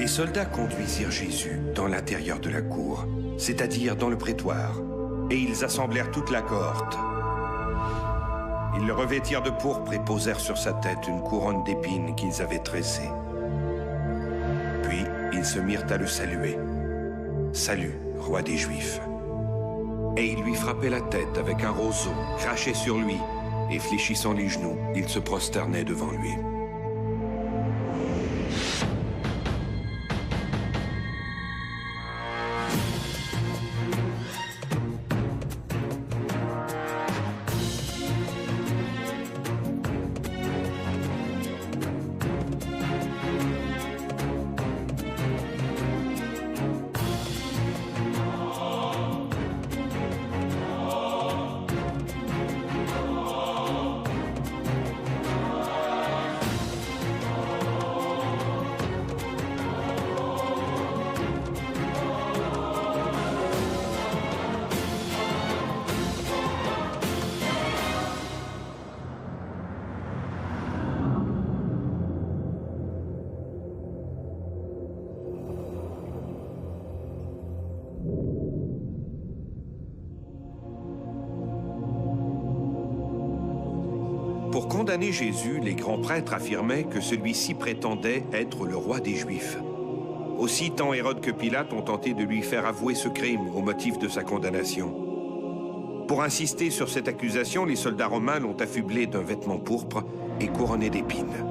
Les soldats conduisirent Jésus dans l'intérieur de la cour, c'est-à-dire dans le prétoire, et ils assemblèrent toute la cohorte. Ils le revêtirent de pourpre et posèrent sur sa tête une couronne d'épines qu'ils avaient tressée. Puis ils se mirent à le saluer. « Salut, roi des Juifs !» Et ils lui frappaient la tête avec un roseau, crachaient sur lui, et fléchissant les genoux, ils se prosternaient devant lui. Pour condamner Jésus, les grands prêtres affirmaient que celui-ci prétendait être le roi des Juifs. Aussi, tant Hérode que Pilate ont tenté de lui faire avouer ce crime au motif de sa condamnation. Pour insister sur cette accusation, les soldats romains l'ont affublé d'un vêtement pourpre et couronné d'épines.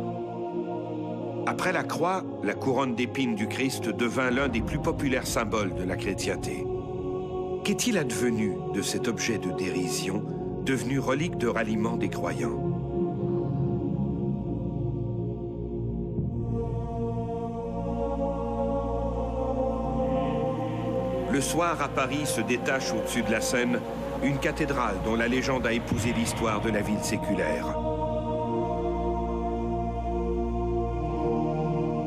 Après la croix, la couronne d'épines du Christ devint l'un des plus populaires symboles de la chrétienté. Qu'est-il advenu de cet objet de dérision, devenu relique de ralliement des croyants ? Le soir, à Paris, se détache au-dessus de la Seine une cathédrale dont la légende a épousé l'histoire de la ville séculaire.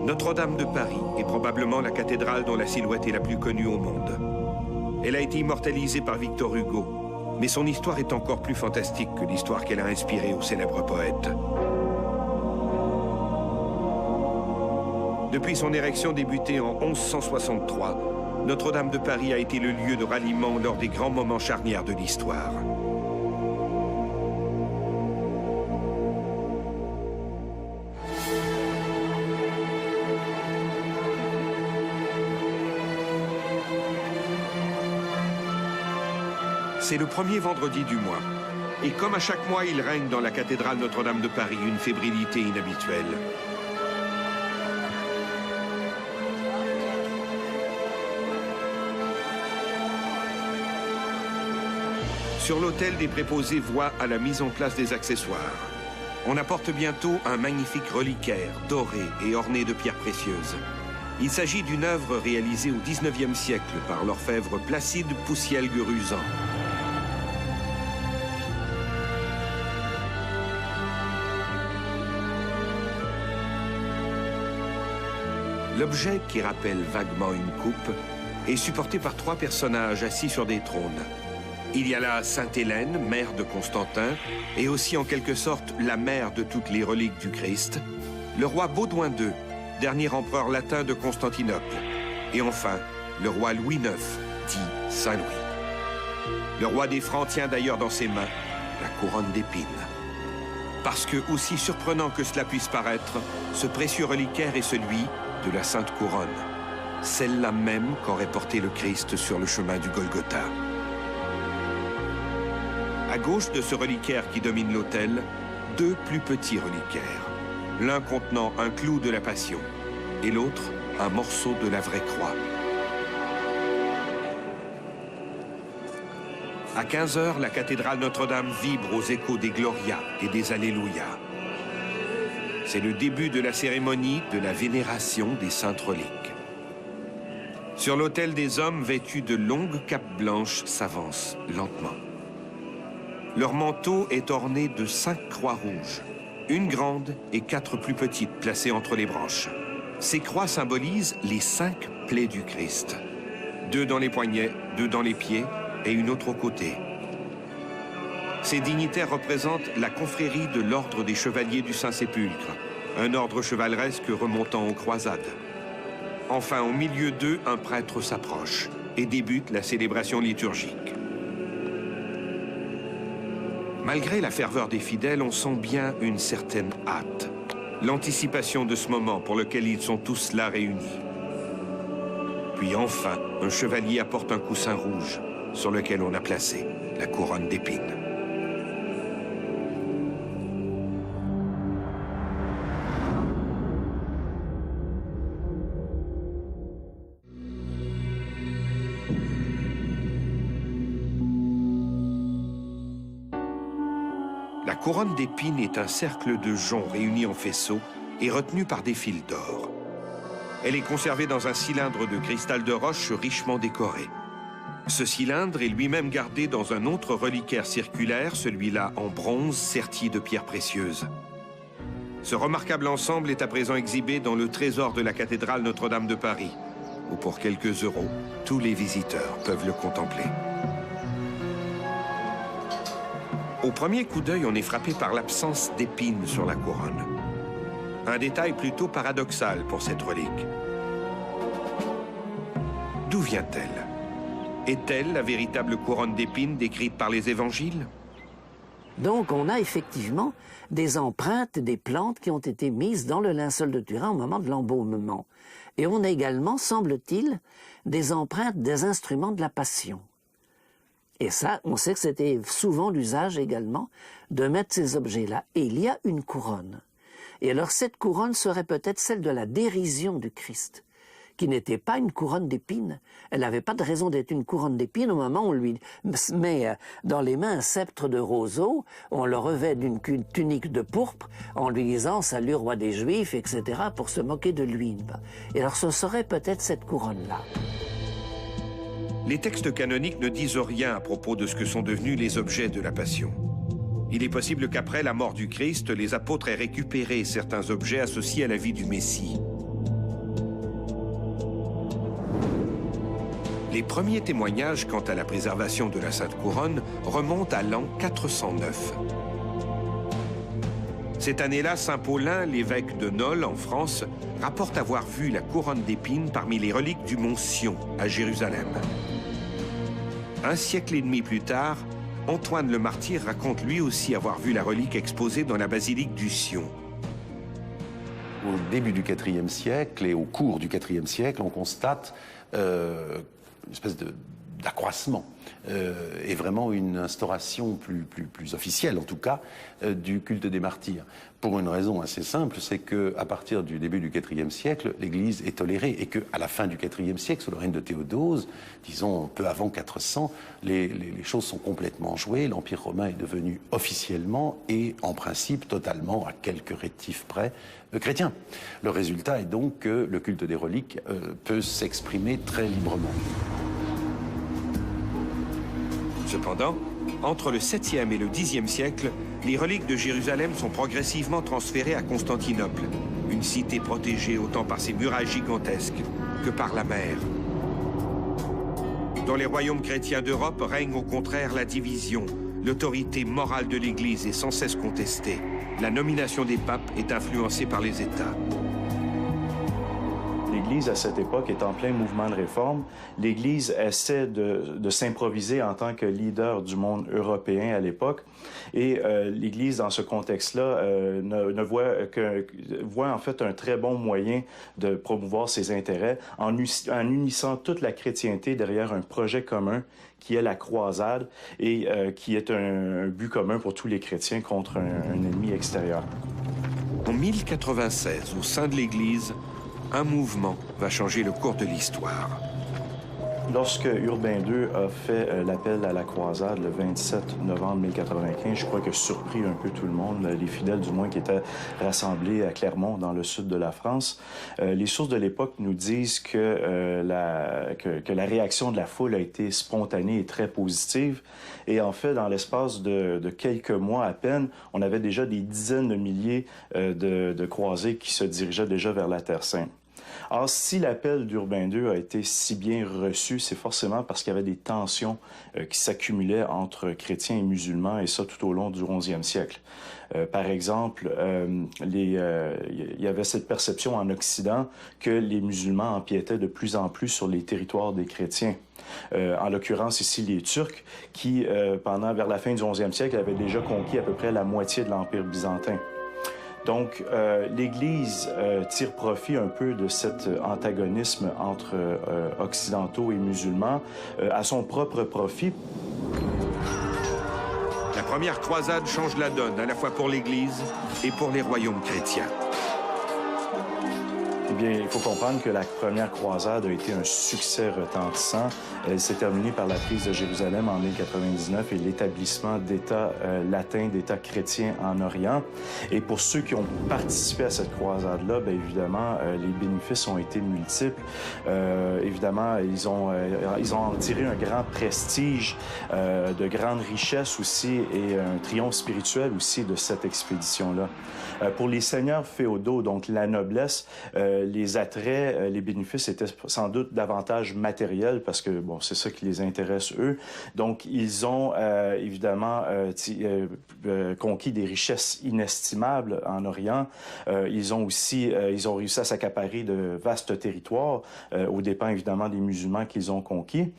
Notre-Dame de Paris est probablement la cathédrale dont la silhouette est la plus connue au monde. Elle a été immortalisée par Victor Hugo, mais son histoire est encore plus fantastique que l'histoire qu'elle a inspirée au célèbre poète. Depuis son érection débutée en 1163, Notre-Dame de Paris a été le lieu de ralliement lors des grands moments charnières de l'histoire. C'est le premier vendredi du mois. Et comme à chaque mois, il règne dans la cathédrale Notre-Dame de Paris une fébrilité inhabituelle. Sur l'autel, des préposés voient à la mise en place des accessoires. On apporte bientôt un magnifique reliquaire, doré et orné de pierres précieuses. Il s'agit d'une œuvre réalisée au XIXe siècle par l'orfèvre Placide Poussiel-Guruzan. L'objet, qui rappelle vaguement une coupe, est supporté par 3 personnages assis sur des trônes. Il y a là Sainte Hélène, mère de Constantin, et aussi en quelque sorte la mère de toutes les reliques du Christ, le roi Baudouin II, dernier empereur latin de Constantinople, et enfin le roi Louis IX, dit Saint-Louis. Le roi des Francs tient d'ailleurs dans ses mains la couronne d'épines. Parce que, aussi surprenant que cela puisse paraître, ce précieux reliquaire est celui de la Sainte Couronne, celle-là même qu'aurait porté le Christ sur le chemin du Golgotha. À gauche de ce reliquaire qui domine l'autel, 2 plus petits reliquaires, l'un contenant un clou de la Passion et l'autre un morceau de la vraie croix. À 15 h, la cathédrale Notre-Dame vibre aux échos des Gloria et des Alléluia. C'est le début de la cérémonie de la vénération des saintes reliques. Sur l'autel, des hommes vêtus de longues capes blanches s'avancent lentement. Leur manteau est orné de 5 croix rouges, une grande et 4 plus petites placées entre les branches. Ces croix symbolisent les 5 plaies du Christ. 2 dans les poignets, 2 dans les pieds et une autre au côté. Ces dignitaires représentent la confrérie de l'ordre des chevaliers du Saint-Sépulcre, un ordre chevaleresque remontant aux croisades. Enfin, au milieu d'eux, un prêtre s'approche et débute la célébration liturgique. Malgré la ferveur des fidèles, on sent bien une certaine hâte. L'anticipation de ce moment pour lequel ils sont tous là réunis. Puis enfin, un chevalier apporte un coussin rouge sur lequel on a placé la couronne d'épines. La couronne d'épines est un cercle de joncs réunis en faisceaux et retenu par des fils d'or. Elle est conservée dans un cylindre de cristal de roche richement décoré. Ce cylindre est lui-même gardé dans un autre reliquaire circulaire, celui-là en bronze serti de pierres précieuses. Ce remarquable ensemble est à présent exhibé dans le trésor de la cathédrale Notre-Dame de Paris, où pour quelques euros, tous les visiteurs peuvent le contempler. Au premier coup d'œil, on est frappé par l'absence d'épines sur la couronne. Un détail plutôt paradoxal pour cette relique. D'où vient-elle? Est-elle la véritable couronne d'épines décrite par les évangiles? Donc on a effectivement des empreintes des plantes qui ont été mises dans le linceul de Turin au moment de l'embaumement. Et on a également, semble-t-il, des empreintes des instruments de la Passion. Et ça, on sait que c'était souvent l'usage également de mettre ces objets-là. Et il y a une couronne. Et alors cette couronne serait peut-être celle de la dérision du Christ, qui n'était pas une couronne d'épines. Elle n'avait pas de raison d'être une couronne d'épines au moment où on lui met dans les mains un sceptre de roseau, on le revêt d'une tunique de pourpre, en lui disant « Salut, roi des Juifs », etc., pour se moquer de lui. Et alors ce serait peut-être cette couronne-là. Les textes canoniques ne disent rien à propos de ce que sont devenus les objets de la Passion. Il est possible qu'après la mort du Christ, les apôtres aient récupéré certains objets associés à la vie du Messie. Les premiers témoignages quant à la préservation de la Sainte Couronne remontent à l'an 409. Cette année-là, saint Paulin, l'évêque de Nol, en France, rapporte avoir vu la couronne d'épines parmi les reliques du mont Sion, à Jérusalem. Un siècle et demi plus tard, Antoine le Martyr raconte lui aussi avoir vu la relique exposée dans la basilique du Sion. Au début du IVe siècle et au cours du IVe siècle, on constate une espèce d'accroissement et vraiment une instauration plus officielle, en tout cas, du culte des martyrs. Pour une raison assez simple, c'est qu'à partir du début du IVe siècle, l'Église est tolérée et qu'à la fin du IVe siècle, sous le règne de Théodose, disons peu avant 400, les choses sont complètement jouées. L'Empire romain est devenu officiellement et en principe totalement, à quelques rétifs près, chrétien. Le résultat est donc que le culte des reliques peut s'exprimer très librement. Cependant, entre le 7e et le 10e siècle, les reliques de Jérusalem sont progressivement transférées à Constantinople, une cité protégée autant par ses murailles gigantesques que par la mer. Dans les royaumes chrétiens d'Europe règne au contraire la division. L'autorité morale de l'Église est sans cesse contestée. La nomination des papes est influencée par les États. L'Église, à cette époque, est en plein mouvement de réforme. L'Église essaie de s'improviser en tant que leader du monde européen à l'époque. Et l'Église, dans ce contexte-là, voit en fait un très bon moyen de promouvoir ses intérêts en unissant toute la chrétienté derrière un projet commun qui est la croisade et qui est un but commun pour tous les chrétiens contre un ennemi extérieur. En 1096, au sein de l'Église, un mouvement va changer le cours de l'histoire. Lorsque Urbain II a fait l'appel à la croisade le 27 novembre 1095, je crois que surpris un peu tout le monde, les fidèles du moins qui étaient rassemblés à Clermont, dans le sud de la France. Les sources de l'époque nous disent que la réaction de la foule a été spontanée et très positive. Et en fait, dans l'espace de quelques mois à peine, on avait déjà des dizaines de milliers de croisés qui se dirigeaient déjà vers la Terre Sainte. Alors, si l'appel d'Urbain II a été si bien reçu, c'est forcément parce qu'il y avait des tensions qui s'accumulaient entre chrétiens et musulmans, et ça tout au long du 11e siècle. Par exemple, il y avait cette perception en Occident que les musulmans empiétaient de plus en plus sur les territoires des chrétiens. En l'occurrence ici les Turcs, qui, vers la fin du 11e siècle, avaient déjà conquis à peu près la moitié de l'Empire byzantin. Donc, l'Église tire profit un peu de cet antagonisme entre occidentaux et musulmans à son propre profit. La première croisade change la donne, à la fois pour l'Église et pour les royaumes chrétiens. Eh bien, il faut comprendre que la première croisade a été un succès retentissant. Elle s'est terminée par la prise de Jérusalem en 1099 et l'établissement d'États latins, d'États chrétiens en Orient. Et pour ceux qui ont participé à cette croisade-là, bien évidemment, les bénéfices ont été multiples. Évidemment, ils ont en tiré un grand prestige, de grandes richesses aussi et un triomphe spirituel aussi de cette expédition-là. Pour les seigneurs féodaux, donc la noblesse, les attraits, les bénéfices étaient sans doute davantage matériels parce que, bon, c'est ça qui les intéresse eux. Donc, ils ont évidemment conquis des richesses inestimables en Orient. Ils ont réussi à s'accaparer de vastes territoires aux dépens évidemment des musulmans qu'ils ont conquis.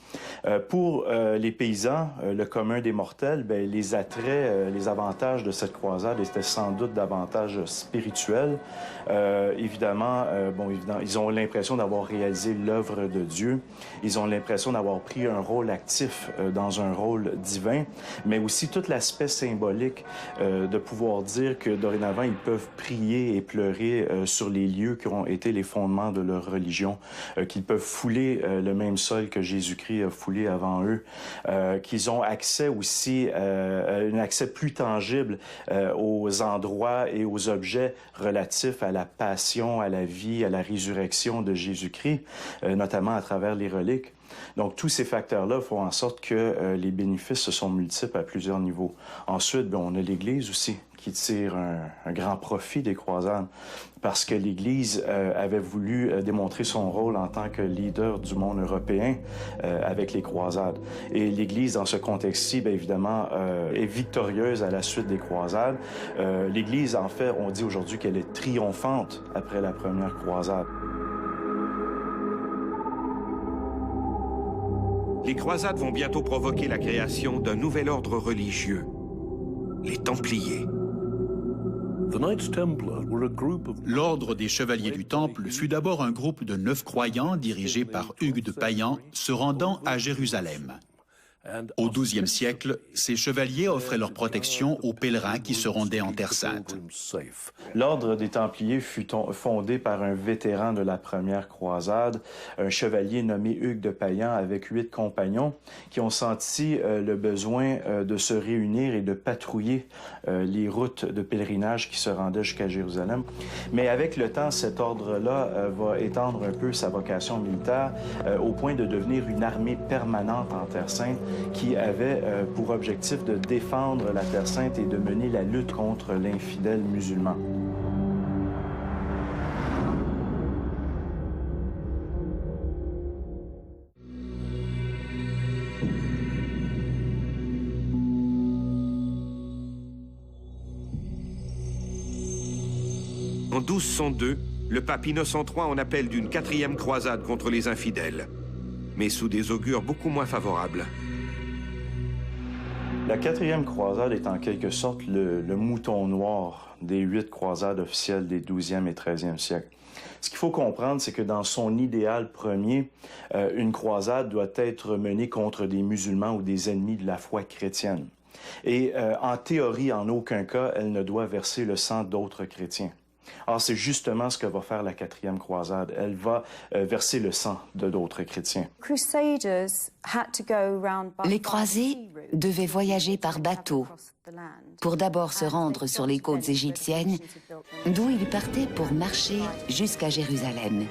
Pour les paysans, le commun des mortels, bien, les attraits, les avantages de cette croisade étaient sans doute davantage spirituels. Évidemment, ils ont l'impression d'avoir réalisé l'œuvre de Dieu. Ils ont l'impression d'avoir pris un rôle actif dans un rôle divin, mais aussi tout l'aspect symbolique de pouvoir dire que dorénavant, ils peuvent prier et pleurer sur les lieux qui ont été les fondements de leur religion, qu'ils peuvent fouler le même sol que Jésus-Christ a foulé avant eux, qu'ils ont accès aussi, un accès plus tangible aux endroits et aux objets relatifs à la passion, à la vie, à la résurrection de Jésus-Christ, notamment à travers les reliques. Donc, tous ces facteurs-là font en sorte que les bénéfices se sont multiples à plusieurs niveaux. Ensuite, bien, on a l'Église aussi qui tire un grand profit des croisades parce que l'Église avait voulu démontrer son rôle en tant que leader du monde européen avec les croisades. Et l'Église, dans ce contexte-ci, bien évidemment, est victorieuse à la suite des croisades. L'Église, en fait, on dit aujourd'hui qu'elle est triomphante après la première croisade. Les croisades vont bientôt provoquer la création d'un nouvel ordre religieux, les Templiers. L'ordre des Chevaliers du Temple fut d'abord un groupe de 9 croyants dirigés par Hugues de Payan se rendant à Jérusalem. Au XIIe siècle, ces chevaliers offraient leur protection aux pèlerins qui se rendaient en Terre Sainte. L'ordre des Templiers fut fondé par un vétéran de la première croisade, un chevalier nommé Hugues de Payan avec 8 compagnons qui ont senti le besoin de se réunir et de patrouiller les routes de pèlerinage qui se rendaient jusqu'à Jérusalem. Mais avec le temps, cet ordre-là va étendre un peu sa vocation militaire au point de devenir une armée permanente en Terre Sainte qui avait pour objectif de défendre la Terre Sainte et de mener la lutte contre l'infidèle musulman. En 1202, le pape Innocent III en appelle d'une 4e croisade contre les infidèles, mais sous des augures beaucoup moins favorables. La 4e croisade est en quelque sorte le mouton noir des 8 croisades officielles des 12e et 13e siècles. Ce qu'il faut comprendre, c'est que dans son idéal premier, une croisade doit être menée contre des musulmans ou des ennemis de la foi chrétienne. Et en théorie, en aucun cas, elle ne doit verser le sang d'autres chrétiens. Or, c'est justement ce que va faire la 4e croisade. Elle va verser le sang de d'autres chrétiens. Les croisés devaient voyager par bateau pour d'abord se rendre sur les côtes égyptiennes, d'où ils partaient pour marcher jusqu'à Jérusalem.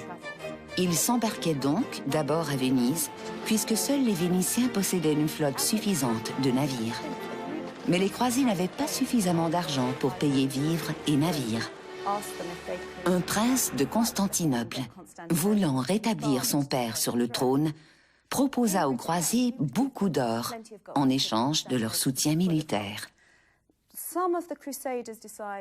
Ils s'embarquaient donc d'abord à Venise, puisque seuls les Vénitiens possédaient une flotte suffisante de navires. Mais les croisés n'avaient pas suffisamment d'argent pour payer vivres et navires. Un prince de Constantinople, voulant rétablir son père sur le trône, proposa aux croisés beaucoup d'or en échange de leur soutien militaire.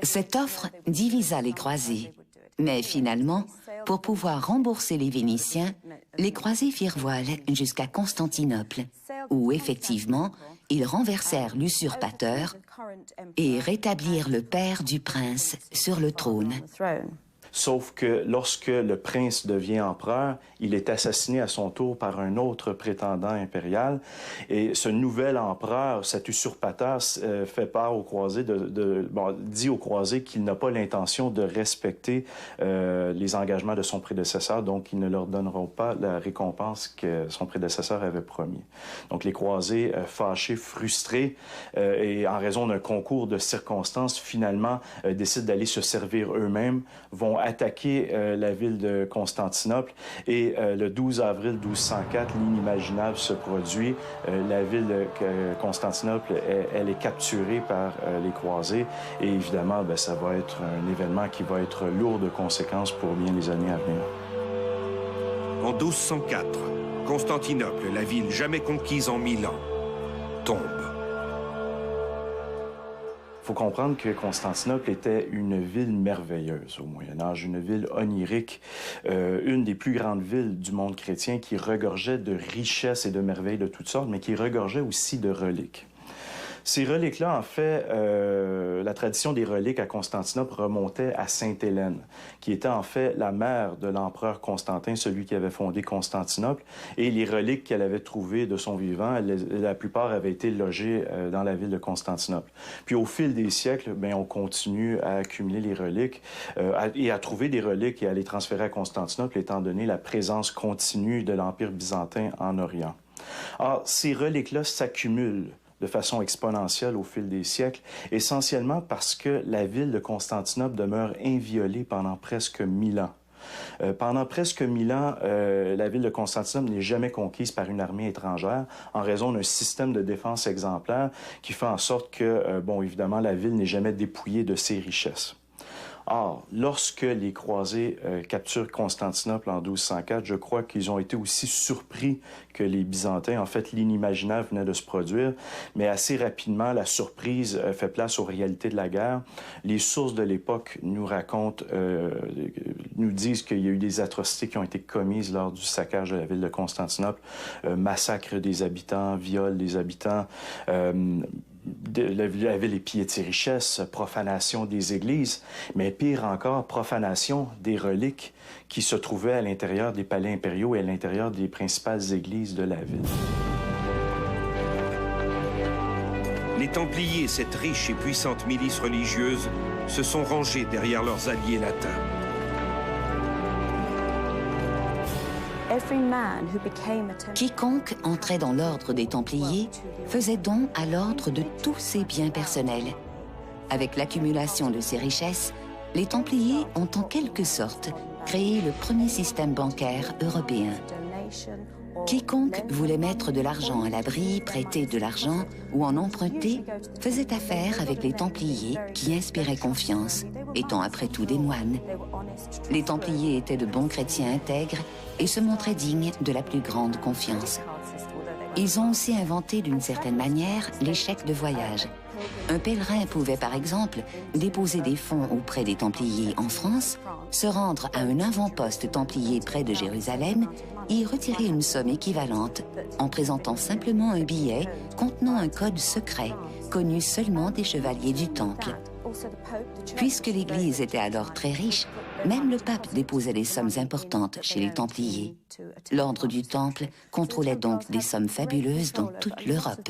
Cette offre divisa les croisés, mais finalement, pour pouvoir rembourser les Vénitiens, les croisés firent voile jusqu'à Constantinople, où effectivement, ils renversèrent l'usurpateur et rétablirent le père du prince sur le trône. Sauf que lorsque le prince devient empereur, il est assassiné à son tour par un autre prétendant impérial. Et ce nouvel empereur, cet usurpateur, fait part aux croisés dit aux croisés qu'il n'a pas l'intention de respecter les engagements de son prédécesseur, donc ils ne leur donneront pas la récompense que son prédécesseur avait promis. Donc les croisés, fâchés, frustrés, et en raison d'un concours de circonstances, finalement décident d'aller se servir eux-mêmes, vont attaquer la ville de Constantinople et le 12 avril 1204, l'inimaginable se produit. La ville de Constantinople, elle est capturée par les croisés et évidemment, ça va être un événement qui va être lourd de conséquences pour bien les années à venir. En 1204, Constantinople, la ville jamais conquise en 1000 ans, tombe. Il faut comprendre que Constantinople était une ville merveilleuse au Moyen Âge, une ville onirique, une des plus grandes villes du monde chrétien qui regorgeait de richesses et de merveilles de toutes sortes, mais qui regorgeait aussi de reliques. Ces reliques-là, en fait, la tradition des reliques à Constantinople remontait à Sainte Hélène, qui était en fait la mère de l'empereur Constantin, celui qui avait fondé Constantinople. Et les reliques qu'elle avait trouvées de son vivant, la plupart avaient été logées dans la ville de Constantinople. Puis au fil des siècles, on continue à accumuler les reliques et à trouver des reliques et à les transférer à Constantinople, étant donné la présence continue de l'Empire byzantin en Orient. Or, ces reliques-là s'accumulent de façon exponentielle au fil des siècles, essentiellement parce que la ville de Constantinople demeure inviolée pendant presque 1000 ans. Pendant presque 1000 ans, la ville de Constantinople n'est jamais conquise par une armée étrangère en raison d'un système de défense exemplaire qui fait en sorte que, évidemment, la ville n'est jamais dépouillée de ses richesses. Or, lorsque les croisés capturent Constantinople en 1204, je crois qu'ils ont été aussi surpris que les Byzantins. En fait, l'inimaginable venait de se produire, mais assez rapidement, la surprise fait place aux réalités de la guerre. Les sources de l'époque nous racontent, nous disent qu'il y a eu des atrocités qui ont été commises lors du saccage de la ville de Constantinople, massacre des habitants, viol des habitants, la ville est pillée de ses richesses, profanation des églises, mais pire encore, profanation des reliques qui se trouvaient à l'intérieur des palais impériaux et à l'intérieur des principales églises de la ville. Les Templiers, cette riche et puissante milice religieuse, se sont rangés derrière leurs alliés latins. Quiconque entrait dans l'ordre des Templiers faisait don à l'ordre de tous ses biens personnels. Avec l'accumulation de ces richesses, les Templiers ont en quelque sorte créé le premier système bancaire européen. Quiconque voulait mettre de l'argent à l'abri, prêter de l'argent ou en emprunter, faisait affaire avec les Templiers qui inspiraient confiance, étant après tout des moines. Les Templiers étaient de bons chrétiens intègres et se montraient dignes de la plus grande confiance. Ils ont aussi inventé d'une certaine manière les chèques de voyage. Un pèlerin pouvait par exemple déposer des fonds auprès des Templiers en France, se rendre à un avant-poste templier près de Jérusalem et y retirer une somme équivalente en présentant simplement un billet contenant un code secret connu seulement des chevaliers du Temple. Puisque l'Église était alors très riche, même le pape déposait des sommes importantes chez les Templiers. L'ordre du Temple contrôlait donc des sommes fabuleuses dans toute l'Europe.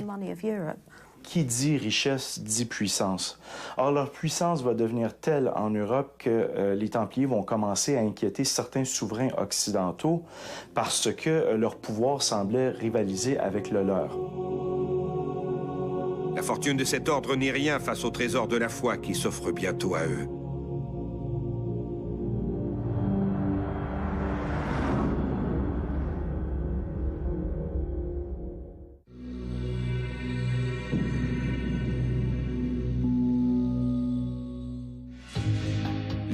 Qui dit richesse dit puissance. Or, leur puissance va devenir telle en Europe que les Templiers vont commencer à inquiéter certains souverains occidentaux parce que leur pouvoir semblait rivaliser avec le leur. La fortune de cet ordre n'est rien face au trésor de la foi qui s'offre bientôt à eux.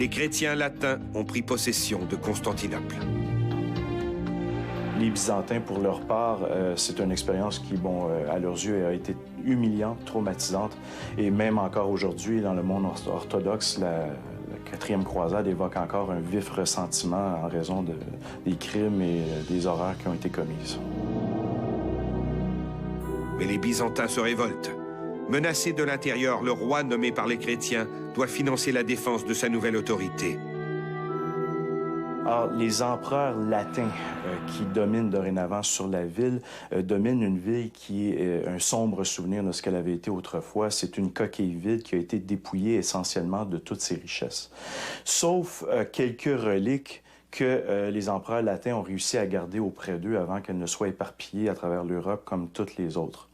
les chrétiens latins ont pris possession de Constantinople. Les Byzantins, pour leur part, c'est une expérience qui, à leurs yeux, a été humiliante, traumatisante. Et même encore aujourd'hui, dans le monde orthodoxe, la quatrième croisade évoque encore un vif ressentiment en raison des crimes et des horreurs qui ont été commises. Mais les Byzantins se révoltent. Menacé de l'intérieur, le roi nommé par les chrétiens doit financer la défense de sa nouvelle autorité. Alors, les empereurs latins qui dominent dorénavant sur la ville dominent une ville qui est un sombre souvenir de ce qu'elle avait été autrefois. C'est une coquille vide qui a été dépouillée essentiellement de toutes ses richesses. Sauf quelques reliques que les empereurs latins ont réussi à garder auprès d'eux avant qu'elles ne soient éparpillées à travers l'Europe comme toutes les autres.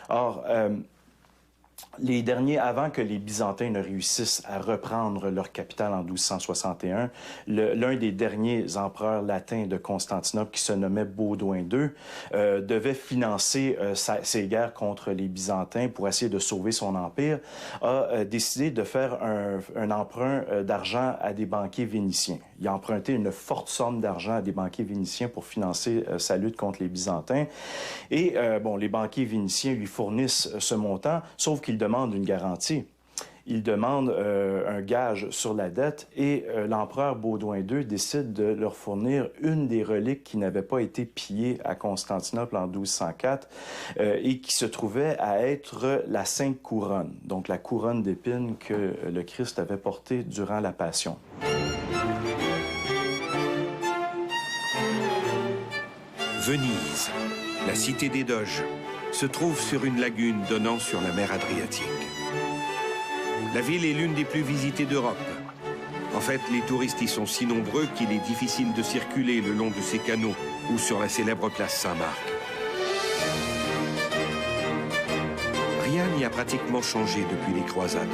Or, les derniers, avant que les Byzantins ne réussissent à reprendre leur capitale en 1261, l'un des derniers empereurs latins de Constantinople, qui se nommait Baudouin II, devait financer ses guerres contre les Byzantins pour essayer de sauver son empire, a décidé de faire un emprunt d'argent à des banquiers vénitiens. Il a emprunté une forte somme d'argent à des banquiers vénitiens pour financer sa lutte contre les Byzantins. Et, les banquiers vénitiens lui fournissent ce montant, sauf qu'il demande une garantie. Il demande un gage sur la dette et l'empereur Baudouin II décide de leur fournir une des reliques qui n'avait pas été pillée à Constantinople en 1204 et qui se trouvait à être la Sainte Couronne, donc la couronne d'épines que le Christ avait portée durant la Passion. Venise, la cité des Doges, se trouve sur une lagune donnant sur la mer Adriatique. La ville est l'une des plus visitées d'Europe. En fait, les touristes y sont si nombreux qu'il est difficile de circuler le long de ces canaux ou sur la célèbre place Saint-Marc. Rien n'y a pratiquement changé depuis les croisades.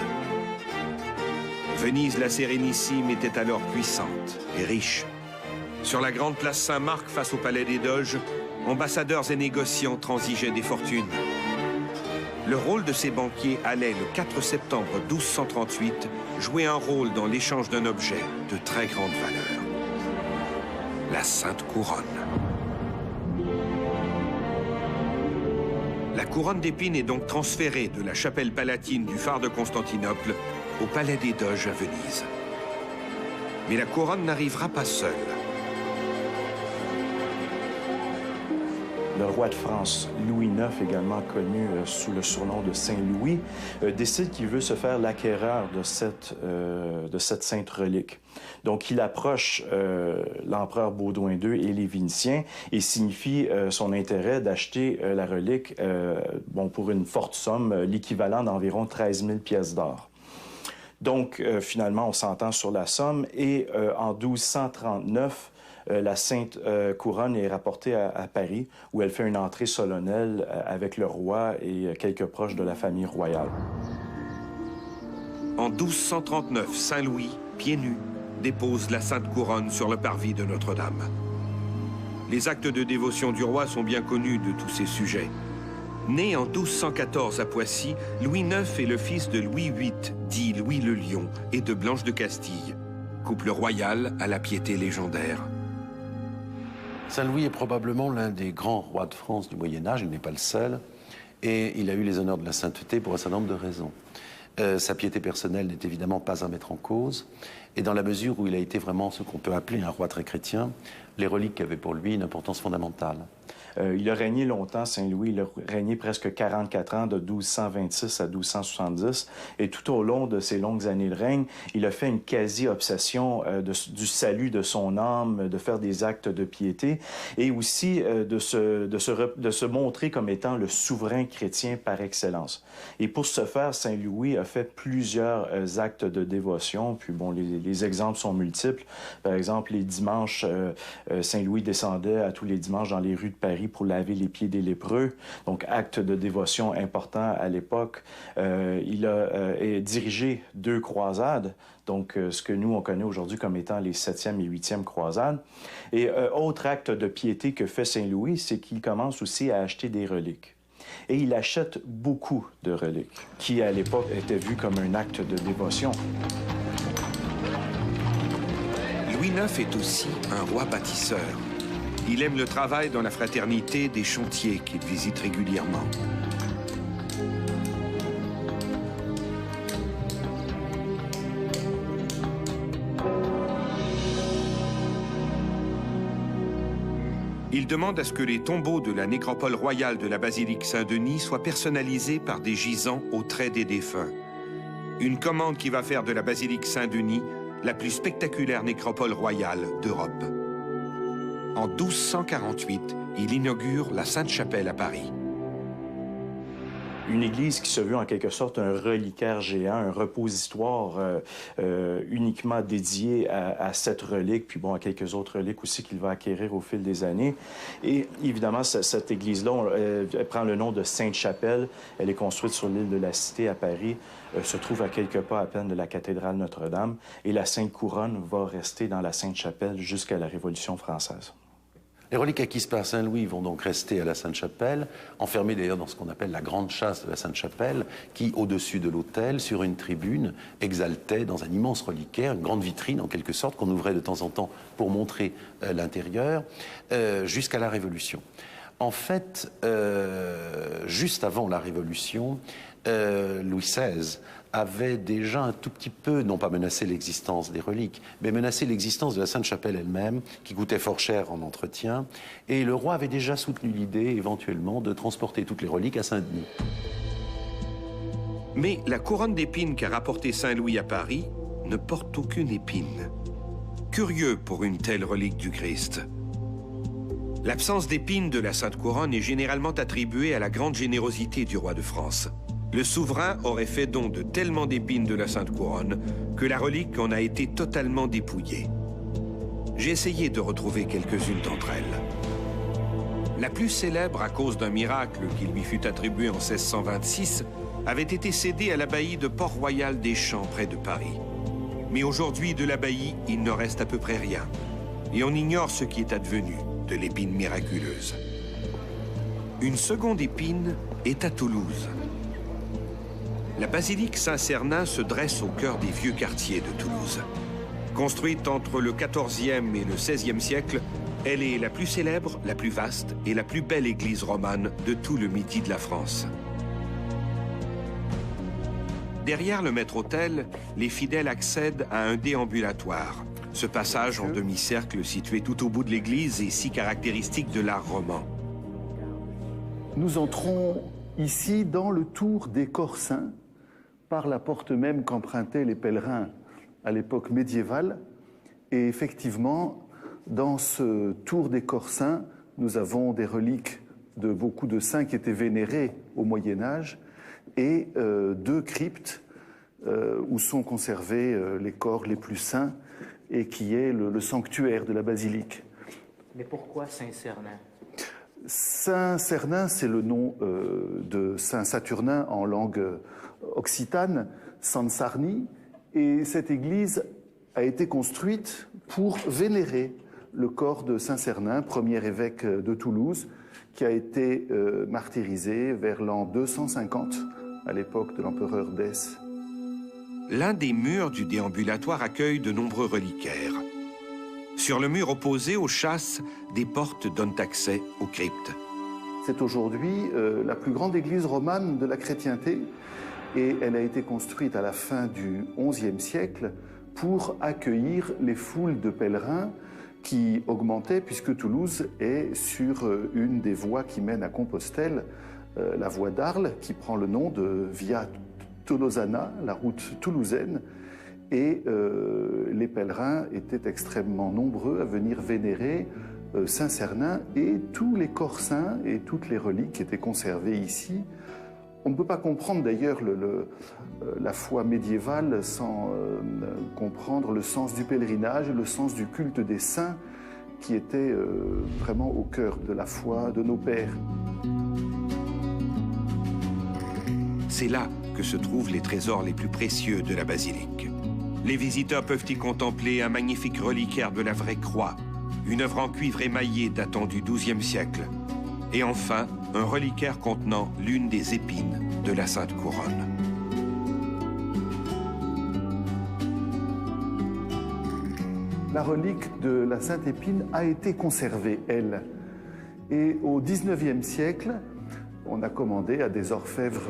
Venise la Sérénissime était alors puissante et riche. Sur la grande place Saint-Marc, face au palais des Doges, ambassadeurs et négociants transigeaient des fortunes. Le rôle de ces banquiers allait, le 4 septembre 1238, jouer un rôle dans l'échange d'un objet de très grande valeur. La Sainte Couronne. La couronne d'épines est donc transférée de la chapelle palatine du phare de Constantinople au palais des Doges à Venise. Mais la couronne n'arrivera pas seule. Le roi de France, Louis IX, également connu sous le surnom de Saint-Louis, décide qu'il veut se faire l'acquéreur de cette sainte relique. Donc, il approche l'empereur Baudouin II et les Vénitiens et signifie son intérêt d'acheter la relique pour une forte somme, l'équivalent d'environ 13 000 pièces d'or. Donc, finalement, on s'entend sur la somme et en 1239, la Sainte Couronne est rapportée à Paris, où elle fait une entrée solennelle avec le roi et quelques proches de la famille royale. En 1239, Saint-Louis, pieds nus, dépose la Sainte Couronne sur le parvis de Notre-Dame. Les actes de dévotion du roi sont bien connus de tous ses sujets. Né en 1214 à Poissy, Louis IX est le fils de Louis VIII, dit Louis le Lion, et de Blanche de Castille, couple royal à la piété légendaire. Saint-Louis est probablement l'un des grands rois de France du Moyen-Âge, il n'est pas le seul, et il a eu les honneurs de la sainteté pour un certain nombre de raisons. Sa piété personnelle n'est évidemment pas à mettre en cause, et dans la mesure où il a été vraiment ce qu'on peut appeler un roi très chrétien, les reliques avaient pour lui une importance fondamentale. Il a régné longtemps, Saint-Louis. Il a régné presque 44 ans, de 1226 à 1270. Et tout au long de ces longues années de règne, il a fait une quasi-obsession du salut de son âme, de faire des actes de piété et aussi de se montrer comme étant le souverain chrétien par excellence. Et pour ce faire, Saint-Louis a fait plusieurs actes de dévotion. Puis bon, les exemples sont multiples. Par exemple, les dimanches, Saint-Louis descendait à tous les dimanches dans les rues de Paris pour laver les pieds des lépreux, donc acte de dévotion important à l'époque. Il a dirigé 2 croisades, donc ce que nous on connaît aujourd'hui comme étant les 7e et 8e croisades. Et autre acte de piété que fait Saint-Louis, c'est qu'il commence aussi à acheter des reliques. Et il achète beaucoup de reliques, qui à l'époque étaient vues comme un acte de dévotion. Louis IX est aussi un roi bâtisseur. Il aime le travail dans la fraternité des chantiers qu'il visite régulièrement. Il demande à ce que les tombeaux de la nécropole royale de la basilique Saint-Denis soient personnalisés par des gisants aux traits des défunts. Une commande qui va faire de la basilique Saint-Denis la plus spectaculaire nécropole royale d'Europe. En 1248, il inaugure la Sainte-Chapelle à Paris. Une église qui se veut en quelque sorte un reliquaire géant, un repositoire uniquement dédié à cette relique, puis bon, à quelques autres reliques aussi qu'il va acquérir au fil des années. Et évidemment, cette église-là, elle prend le nom de Sainte-Chapelle. Elle est construite sur l'île de la Cité à Paris, se trouve à quelques pas à peine de la cathédrale Notre-Dame. Et la Sainte Couronne va rester dans la Sainte-Chapelle jusqu'à la Révolution française. Les reliques acquises par Saint-Louis vont donc rester à la Sainte-Chapelle, enfermées d'ailleurs dans ce qu'on appelle la grande châsse de la Sainte-Chapelle, qui, au-dessus de l'autel, sur une tribune, exaltait dans un immense reliquaire, une grande vitrine en quelque sorte, qu'on ouvrait de temps en temps pour montrer l'intérieur, jusqu'à la Révolution. En fait, juste avant la Révolution, Louis XVI avait déjà un tout petit peu, non pas menacé l'existence des reliques, mais menacé l'existence de la Sainte-Chapelle elle-même, qui coûtait fort cher en entretien, et le roi avait déjà soutenu l'idée, éventuellement, de transporter toutes les reliques à Saint-Denis. Mais la couronne d'épines qu'a rapportée Saint-Louis à Paris ne porte aucune épine. Curieux pour une telle relique du Christ. L'absence d'épines de la Sainte Couronne est généralement attribuée à la grande générosité du roi de France. Le souverain aurait fait don de tellement d'épines de la Sainte Couronne que la relique en a été totalement dépouillée. J'ai essayé de retrouver quelques-unes d'entre elles. La plus célèbre, à cause d'un miracle qui lui fut attribué en 1626, avait été cédée à l'abbaye de Port-Royal des Champs, près de Paris. Mais aujourd'hui, de l'abbaye, il ne reste à peu près rien. Et on ignore ce qui est advenu de l'épine miraculeuse. Une seconde épine est à Toulouse. La basilique Saint-Cernin se dresse au cœur des vieux quartiers de Toulouse. Construite entre le XIVe et le XVIe siècle, elle est la plus célèbre, la plus vaste et la plus belle église romane de tout le midi de la France. Derrière le maître-autel, les fidèles accèdent à un déambulatoire. Ce passage en demi-cercle situé tout au bout de l'église est si caractéristique de l'art roman. Nous entrons ici dans le tour des corps saints, par la porte même qu'empruntaient les pèlerins à l'époque médiévale. Et effectivement, dans ce tour des corps saints, nous avons des reliques de beaucoup de saints qui étaient vénérés au Moyen-Âge et deux cryptes où sont conservés les corps les plus saints et qui est le sanctuaire de la basilique. Mais pourquoi Saint-Cernin ? Saint-Cernin, c'est le nom de Saint-Saturnin en langue occitane, Sansarni, et cette église a été construite pour vénérer le corps de Saint-Cernin, premier évêque de Toulouse, qui a été martyrisé vers l'an 250, à l'époque de l'empereur Dèce. L'un des murs du déambulatoire accueille de nombreux reliquaires. Sur le mur opposé aux chasses, des portes donnent accès aux cryptes. C'est aujourd'hui la plus grande église romane de la chrétienté et elle a été construite à la fin du XIe siècle pour accueillir les foules de pèlerins qui augmentaient puisque Toulouse est sur une des voies qui mènent à Compostelle, la voie d'Arles, qui prend le nom de Via Tolosana, la route toulousaine. Et les pèlerins étaient extrêmement nombreux à venir vénérer Saint-Cernin et tous les corps saints et toutes les reliques qui étaient conservées ici. On ne peut pas comprendre d'ailleurs la foi médiévale sans comprendre le sens du pèlerinage, le sens du culte des saints qui était vraiment au cœur de la foi de nos pères. C'est là que se trouvent les trésors les plus précieux de la basilique. Les visiteurs peuvent y contempler un magnifique reliquaire de la vraie croix, une œuvre en cuivre émaillé datant du XIIe siècle, et enfin un reliquaire contenant l'une des épines de la Sainte Couronne. la relique de la Sainte Épine a été conservée, elle. Et au XIXe siècle, on a commandé à des orfèvres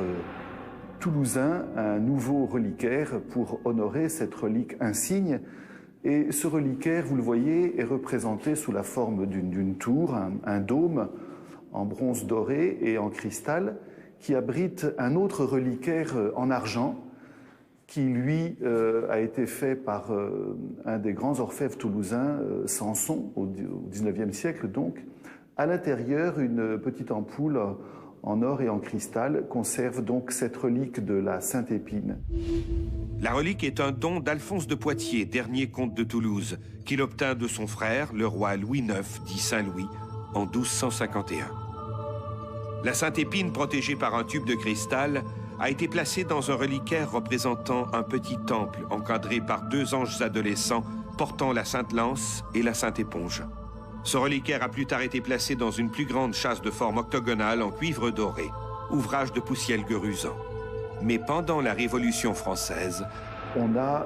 toulousains un nouveau reliquaire pour honorer cette relique insigne. Et ce reliquaire, vous le voyez, est représenté sous la forme d'une tour, un dôme en bronze doré et en cristal, qui abrite un autre reliquaire en argent, qui, lui, a été fait par un des grands orfèvres toulousains, Samson, au XIXe siècle donc. À l'intérieur, une petite ampoule en or et en cristal conserve donc cette relique de la Sainte Épine. La relique est un don d'Alphonse de Poitiers, dernier comte de Toulouse, qu'il obtint de son frère, le roi Louis IX, dit Saint-Louis, en 1251. La Sainte Épine, protégée par un tube de cristal, a été placée dans un reliquaire représentant un petit temple encadré par 2 anges adolescents portant la Sainte Lance et la Sainte Éponge. Ce reliquaire a plus tard été placé dans une plus grande châsse de forme octogonale en cuivre doré, ouvrage de Poussiel-Gueruzan. Mais pendant la Révolution française, on a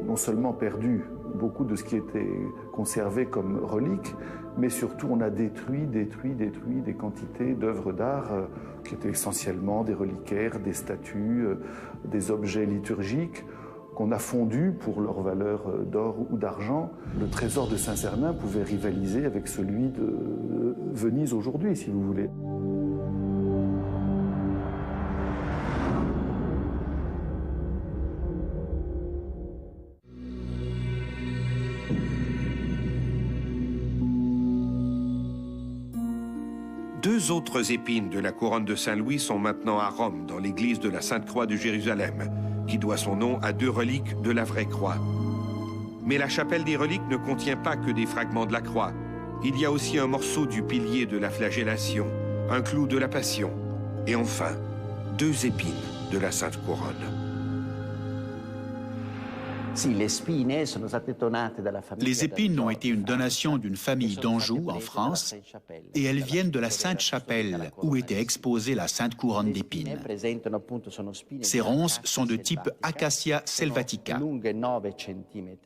non seulement perdu beaucoup de ce qui était conservé comme relique, mais surtout on a détruit des quantités d'œuvres d'art qui étaient essentiellement des reliquaires, des statues, des objets liturgiques qu'on a fondus pour leur valeur d'or ou d'argent. Le trésor de Saint-Cernin pouvait rivaliser avec celui de Venise aujourd'hui, si vous voulez. Deux autres épines de la couronne de Saint-Louis sont maintenant à Rome, dans l'église de la Sainte-Croix de Jérusalem, qui doit son nom à 2 reliques de la vraie croix. Mais la chapelle des reliques ne contient pas que des fragments de la croix. Il y a aussi un morceau du pilier de la flagellation, un clou de la Passion, et enfin, 2 épines de la Sainte Couronne. Les épines ont été une donation d'une famille d'Anjou en France et elles viennent de la Sainte-Chapelle où était exposée la Sainte Couronne d'épines. Ces ronces sont de type Acacia selvatica.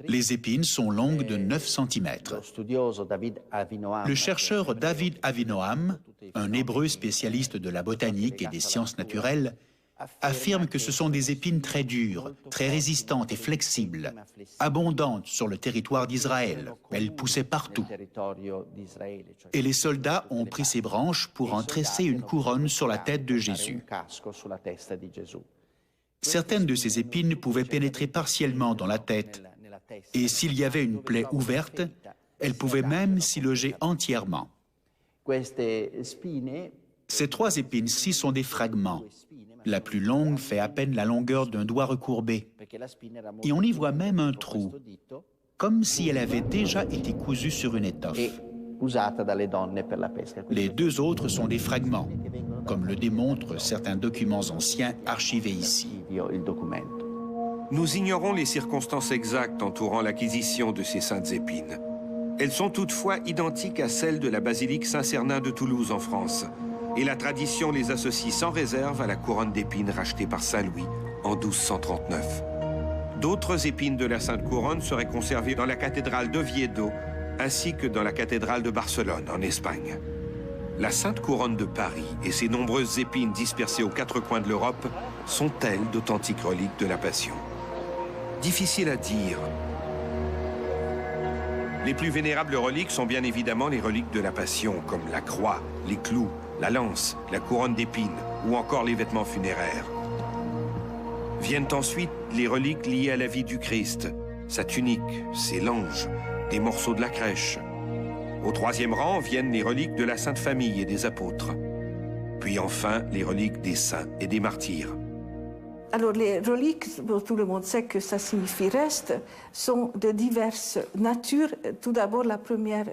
Les épines sont longues de 9 cm. Le chercheur David Avinoam, un Hébreu spécialiste de la botanique et des sciences naturelles, affirme que ce sont des épines très dures, très résistantes et flexibles, abondantes sur le territoire d'Israël. Elles poussaient partout. Et les soldats ont pris ces branches pour en tresser une couronne sur la tête de Jésus. Certaines de ces épines pouvaient pénétrer partiellement dans la tête, et s'il y avait une plaie ouverte, elles pouvaient même s'y loger entièrement. Ces 3 épines-ci sont des fragments. La plus longue fait à peine la longueur d'un doigt recourbé. Et on y voit même un trou, comme si elle avait déjà été cousue sur une étoffe. Les 2 autres sont des fragments, comme le démontrent certains documents anciens archivés ici. Nous ignorons les circonstances exactes entourant l'acquisition de ces saintes épines. Elles sont toutefois identiques à celles de la basilique Saint-Cernin de Toulouse en France. Et la tradition les associe sans réserve à la couronne d'épines rachetée par Saint-Louis en 1239. D'autres épines de la Sainte Couronne seraient conservées dans la cathédrale d'Oviedo, ainsi que dans la cathédrale de Barcelone, en Espagne. La Sainte Couronne de Paris et ses nombreuses épines dispersées aux 4 coins de l'Europe sont-elles d'authentiques reliques de la Passion? Difficile à dire. Les plus vénérables reliques sont bien évidemment les reliques de la Passion, comme la croix, les clous, la lance, la couronne d'épines ou encore les vêtements funéraires. Viennent ensuite les reliques liées à la vie du Christ, sa tunique, ses langes, des morceaux de la crèche. Au 3e rang viennent les reliques de la Sainte Famille et des apôtres. Puis enfin, les reliques des saints et des martyrs. Alors les reliques, tout le monde sait que ça signifie reste, sont de diverses natures. Tout d'abord, la première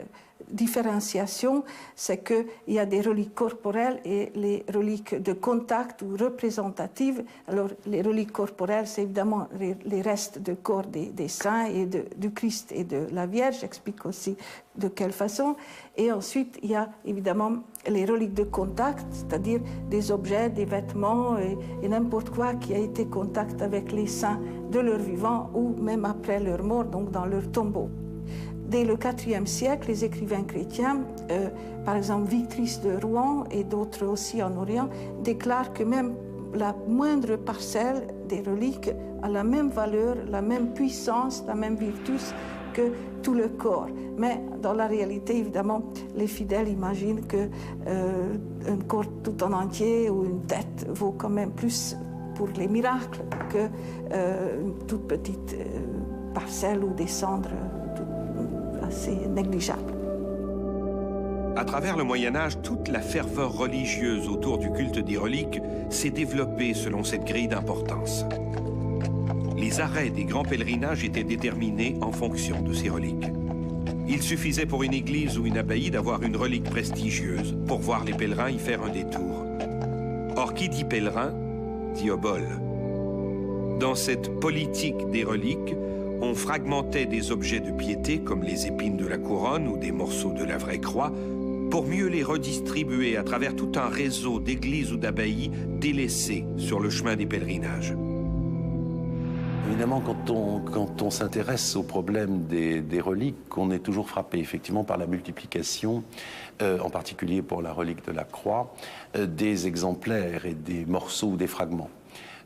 différenciation, c'est qu'il y a des reliques corporelles et les reliques de contact ou représentatives. Alors, les reliques corporelles, c'est évidemment les restes de corps des saints et du Christ et de la Vierge. J'explique aussi de quelle façon. Et ensuite, il y a évidemment les reliques de contact, c'est-à-dire des objets, des vêtements et n'importe quoi qui a été contact avec les saints de leur vivant ou même après leur mort, donc dans leur tombeau. Dès le IVe siècle, les écrivains chrétiens, par exemple Vitris de Rouen et d'autres aussi en Orient, déclarent que même la moindre parcelle des reliques a la même valeur, la même puissance, la même virtus que tout le corps. Mais dans la réalité, évidemment, les fidèles imaginent qu'un corps tout en entier ou une tête vaut quand même plus pour les miracles qu'une toute petite parcelle ou des cendres assez négligeables. À travers le Moyen-Âge, toute la ferveur religieuse autour du culte des reliques s'est développée selon cette grille d'importance. Les arrêts des grands pèlerinages étaient déterminés en fonction de ces reliques. Il suffisait pour une église ou une abbaye d'avoir une relique prestigieuse pour voir les pèlerins y faire un détour. Or, qui dit pèlerin, dit obole. Dans cette politique des reliques, on fragmentait des objets de piété comme les épines de la couronne ou des morceaux de la vraie croix pour mieux les redistribuer à travers tout un réseau d'églises ou d'abbayes délaissées sur le chemin des pèlerinages. Évidemment, quand on s'intéresse au problème des reliques, on est toujours frappé effectivement par la multiplication, en particulier pour la relique de la croix, des exemplaires et des morceaux ou des fragments.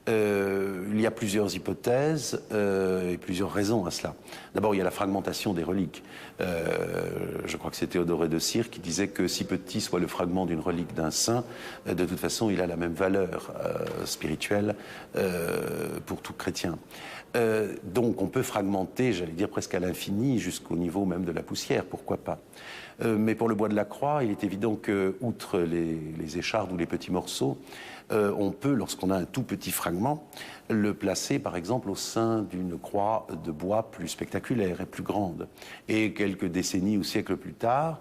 Il y a plusieurs hypothèses et plusieurs raisons à cela. D'abord, il y a la fragmentation des reliques. Je crois que c'est Théodore de Cire qui disait que si petit soit le fragment d'une relique d'un saint, de toute façon, il a la même valeur spirituelle pour tout chrétien. Donc, on peut fragmenter, j'allais dire presque à l'infini, jusqu'au niveau même de la poussière, pourquoi pas. Mais pour le bois de la croix, il est évident que, outre les échardes ou les petits morceaux, on peut, lorsqu'on a un tout petit fragment, le placer par exemple au sein d'une croix de bois plus spectaculaire et plus grande. Et quelques décennies ou siècles plus tard,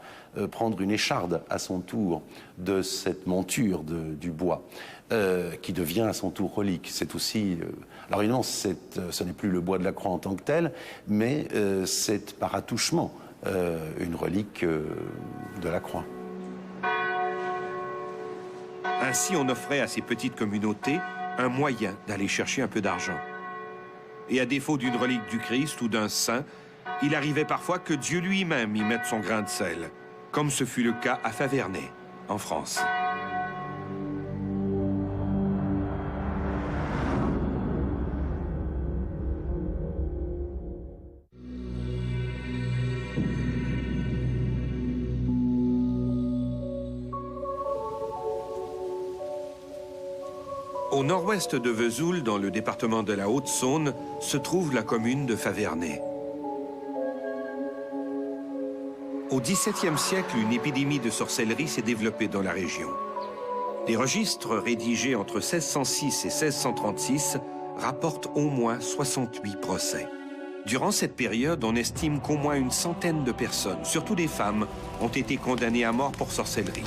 prendre une écharde à son tour de cette monture du bois, qui devient à son tour relique. C'est aussi... alors évidemment, ce n'est plus le bois de la croix en tant que tel, mais c'est par attouchement une relique de la croix. Ainsi, on offrait à ces petites communautés un moyen d'aller chercher un peu d'argent. Et à défaut d'une relique du Christ ou d'un saint, il arrivait parfois que Dieu lui-même y mette son grain de sel, comme ce fut le cas à Faverney, en France. Au nord-ouest de Vesoul, dans le département de la Haute-Saône, se trouve la commune de Faverney. Au XVIIe siècle, une épidémie de sorcellerie s'est développée dans la région. Des registres rédigés entre 1606 et 1636 rapportent au moins 68 procès. Durant cette période, on estime qu'au moins une centaine de personnes, surtout des femmes, ont été condamnées à mort pour sorcellerie.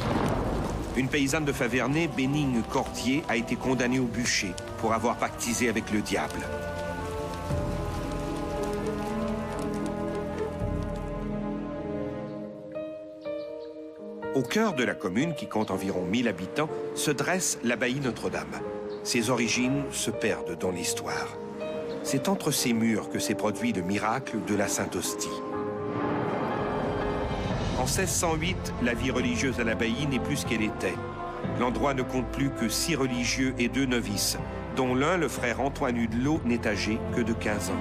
Une paysanne de Faverney, Bénigne Cordier, a été condamnée au bûcher pour avoir pactisé avec le diable. Au cœur de la commune, qui compte environ 1000 habitants, se dresse l'abbaye Notre-Dame. Ses origines se perdent dans l'histoire. C'est entre ces murs que s'est produit le miracle de la Sainte Hostie. En 1608, la vie religieuse à l'abbaye n'est plus ce qu'elle était. L'endroit ne compte plus que 6 religieux et 2 novices, dont l'un, le frère Antoine Hudelot, n'est âgé que de 15 ans.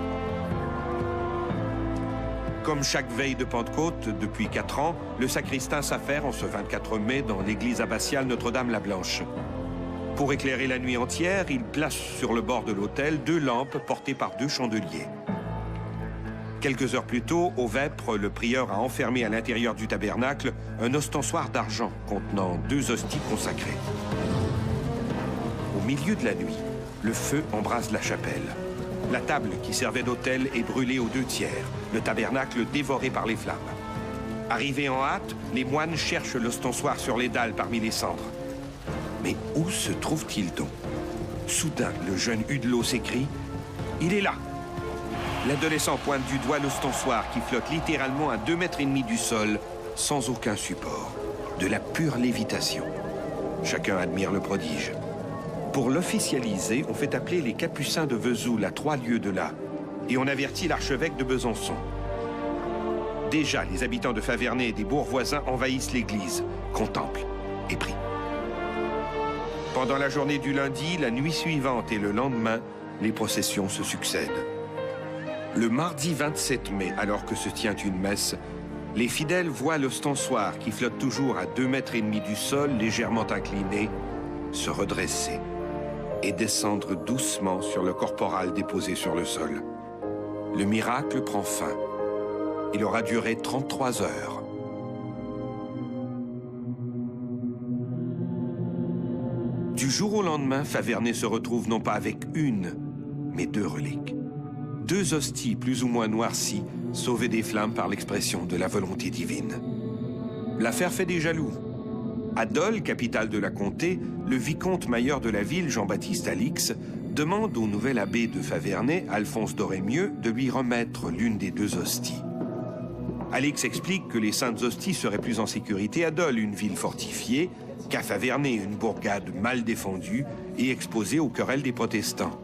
Comme chaque veille de Pentecôte, depuis 4 ans, le sacristain s'affaire en ce 24 mai dans l'église abbatiale Notre-Dame-la-Blanche. Pour éclairer la nuit entière, il place sur le bord de l'autel 2 lampes portées par 2 chandeliers. Quelques heures plus tôt, au vêpres, le prieur a enfermé à l'intérieur du tabernacle un ostensoir d'argent contenant 2 hosties consacrées. Au milieu de la nuit, le feu embrase la chapelle. La table qui servait d'autel est brûlée aux 2 tiers, le tabernacle dévoré par les flammes. Arrivés en hâte, les moines cherchent l'ostensoir sur les dalles parmi les cendres. Mais où se trouve-t-il donc? Soudain, le jeune Hudelot s'écrie « Il est là !» L'adolescent pointe du doigt l'ostensoir qui flotte littéralement à 2,5 mètres du sol, sans aucun support. De la pure lévitation. Chacun admire le prodige. Pour l'officialiser, on fait appeler les Capucins de Vesoul à 3 lieues de là, et on avertit l'archevêque de Besançon. Déjà, les habitants de Faverney et des bourgs voisins envahissent l'église, contemplent et prient. Pendant la journée du lundi, la nuit suivante et le lendemain, les processions se succèdent. Le mardi 27 mai, alors que se tient une messe, les fidèles voient l'ostensoir, qui flotte toujours à 2,5 mètres du sol, légèrement incliné, se redresser et descendre doucement sur le corporal déposé sur le sol. Le miracle prend fin. Il aura duré 33 heures. Du jour au lendemain, Faverney se retrouve non pas avec une, mais 2 reliques. 2 hosties plus ou moins noircies, sauvées des flammes par l'expression de la volonté divine. L'affaire fait des jaloux. À Dole, capitale de la comté, le vicomte mailleur de la ville, Jean-Baptiste Alix, demande au nouvel abbé de Faverney, Alphonse d'Orémieux, de lui remettre l'une des 2 hosties. Alix explique que les saintes hosties seraient plus en sécurité à Dole, une ville fortifiée, qu'à Faverney, une bourgade mal défendue et exposée aux querelles des protestants.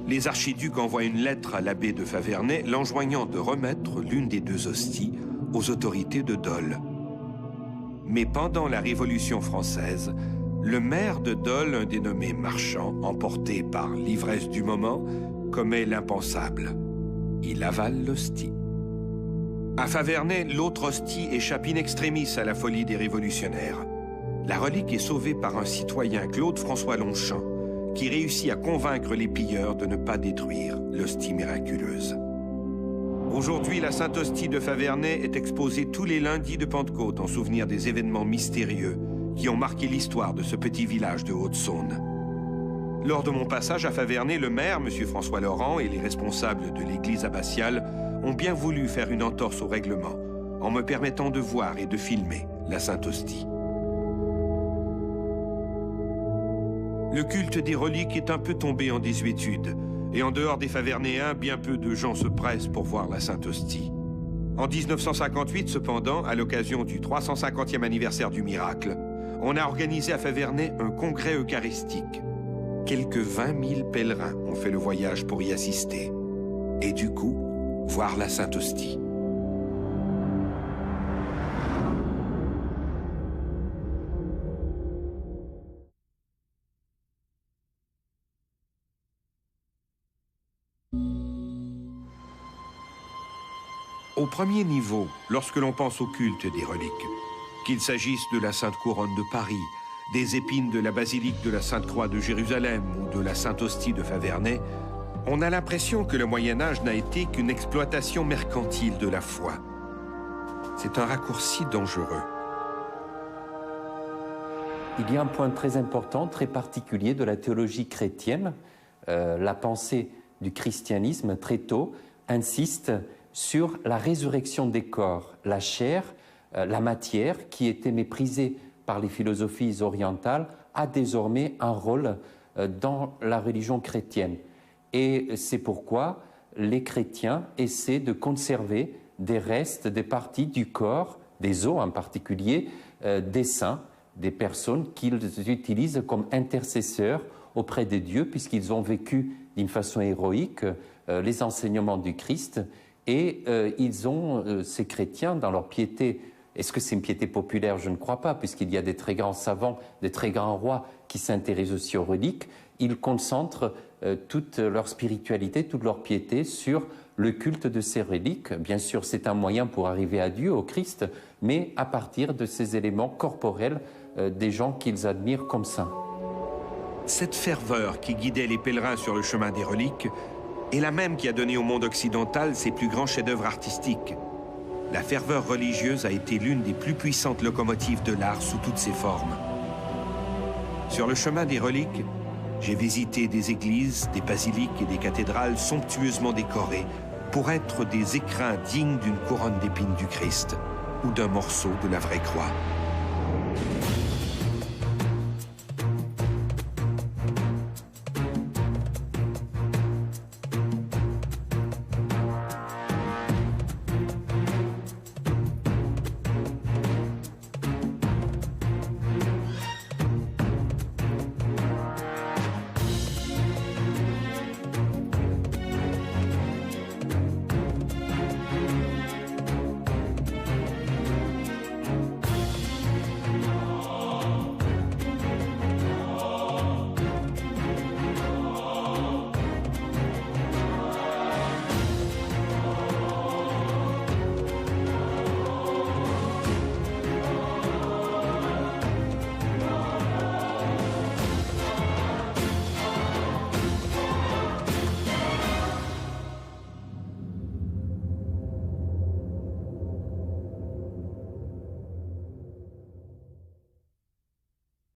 Les archiducs envoient une lettre à l'abbé de Faverney l'enjoignant de remettre l'une des 2 hosties aux autorités de Dole. Mais pendant la Révolution française, le maire de Dole, un dénommé Marchand, emporté par l'ivresse du moment, commet l'impensable. Il avale l'hostie. À Faverney, l'autre hostie échappe in extremis à la folie des révolutionnaires. La relique est sauvée par un citoyen, Claude-François Longchamp, qui réussit à convaincre les pilleurs de ne pas détruire l'hostie miraculeuse. Aujourd'hui, la Sainte Hostie de Faverney est exposée tous les lundis de Pentecôte en souvenir des événements mystérieux qui ont marqué l'histoire de ce petit village de Haute-Saône. Lors de mon passage à Faverney, le maire, M. François Laurent, et les responsables de l'église abbatiale ont bien voulu faire une entorse au règlement en me permettant de voir et de filmer la Sainte Hostie. Le culte des reliques est un peu tombé en désuétude, et en dehors des Favernéens, bien peu de gens se pressent pour voir la Sainte Hostie. En 1958, cependant, à l'occasion du 350e anniversaire du miracle, on a organisé à Faverney un congrès eucharistique. Quelques 20 000 pèlerins ont fait le voyage pour y assister, et du coup, voir la Sainte Hostie. Au premier niveau, lorsque l'on pense au culte des reliques, qu'il s'agisse de la Sainte Couronne de Paris, des épines de la basilique de la Sainte-Croix de Jérusalem ou de la Sainte Hostie de Faverney, on a l'impression que le Moyen-Âge n'a été qu'une exploitation mercantile de la foi. C'est un raccourci dangereux. Il y a un point très important, très particulier de la théologie chrétienne. La pensée du christianisme, très tôt, insiste sur la résurrection des corps. La chair, la matière, qui était méprisée par les philosophies orientales, a désormais un rôle dans la religion chrétienne. Et c'est pourquoi les chrétiens essaient de conserver des restes, des parties du corps, des os en particulier, des saints, des personnes qu'ils utilisent comme intercesseurs auprès de Dieu, puisqu'ils ont vécu d'une façon héroïque les enseignements du Christ. Et ils ont, ces chrétiens, dans leur piété, est-ce que c'est une piété populaire? Je ne crois pas, puisqu'il y a des très grands savants, des très grands rois qui s'intéressent aussi aux reliques. Ils concentrent toute leur spiritualité, toute leur piété sur le culte de ces reliques. Bien sûr, c'est un moyen pour arriver à Dieu, au Christ, mais à partir de ces éléments corporels des gens qu'ils admirent comme saints. Cette ferveur qui guidait les pèlerins sur le chemin des reliques est la même qui a donné au monde occidental ses plus grands chefs-d'œuvre artistiques. La ferveur religieuse a été l'une des plus puissantes locomotives de l'art sous toutes ses formes. Sur le chemin des reliques, j'ai visité des églises, des basiliques et des cathédrales somptueusement décorées pour être des écrins dignes d'une couronne d'épines du Christ, ou d'un morceau de la vraie croix.